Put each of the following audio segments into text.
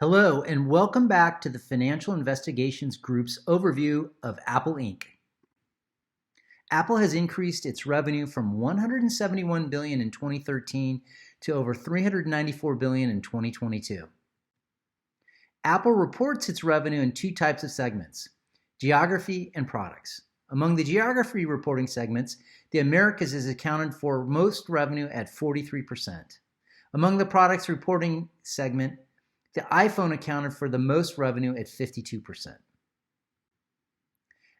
Hello, and welcome back to the Financial Investigations Group's overview of Apple Inc. Apple has increased its revenue from $171 billion in 2013 to over $394 billion in 2022. Apple reports its revenue in two types of segments: geography and products. Among the geography reporting segments, the Americas is accounted for most revenue at 43%. Among the products reporting segment, the iPhone accounted for the most revenue at 52%.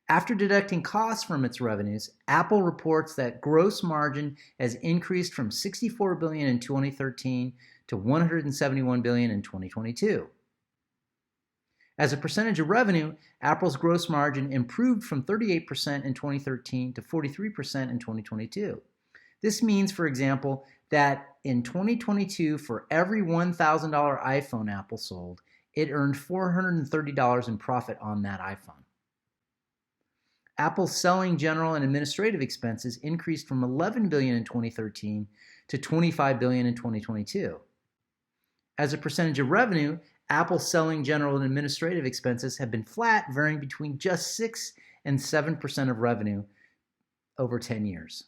After deducting costs from its revenues, Apple reports that gross margin has increased from $64 billion in 2013 to $171 billion in 2022. As a percentage of revenue, Apple's gross margin improved from 38% in 2013 to 43% in 2022. This means, for example, that in 2022, for every $1,000 iPhone Apple sold, it earned $430 in profit on that iPhone. Apple's selling, general, and administrative expenses increased from $11 billion in 2013 to $25 billion in 2022. As a percentage of revenue, Apple's selling, general, and administrative expenses have been flat, varying between just 6 and 7% of revenue over 10 years.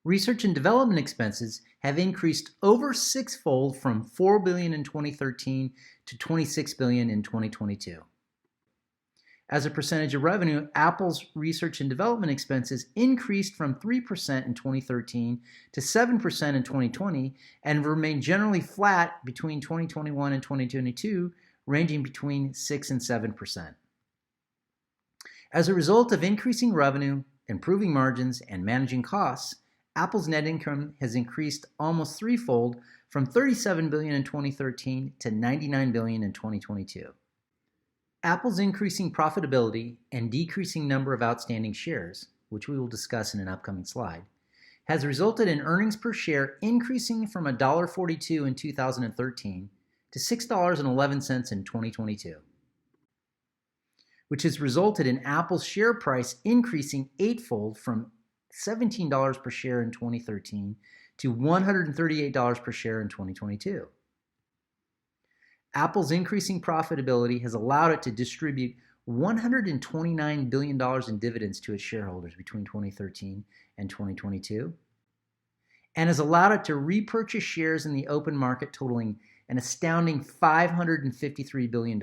Research and development expenses have increased over sixfold from $4 billion in 2013 to $26 billion in 2022. As a percentage of revenue, Apple's research and development expenses increased from 3% in 2013 to 7% in 2020 and remained generally flat between 2021 and 2022, ranging between 6 and 7%. As a result of increasing revenue, improving margins, and managing costs, Apple's net income has increased almost threefold from $37 billion in 2013 to $99 billion in 2022. Apple's increasing profitability and decreasing number of outstanding shares, which we will discuss in an upcoming slide, has resulted in earnings per share increasing from $1.42 in 2013 to $6.11 in 2022, which has resulted in Apple's share price increasing eightfold from $17 per share in 2013 to $138 per share in 2022. Apple's increasing profitability has allowed it to distribute $129 billion in dividends to its shareholders between 2013 and 2022, and has allowed it to repurchase shares in the open market totaling an astounding $553 billion.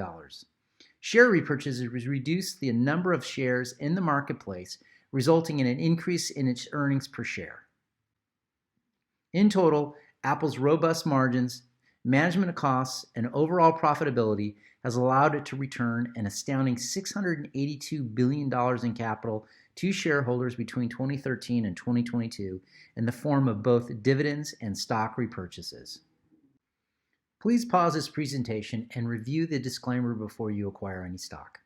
Share repurchases reduced the number of shares in the marketplace, resulting in an increase in its earnings per share. In total, Apple's robust margins, management of costs, and overall profitability has allowed it to return an astounding $682 billion in capital to shareholders between 2013 and 2022 in the form of both dividends and stock repurchases. Please pause this presentation and review the disclaimer before you acquire any stock.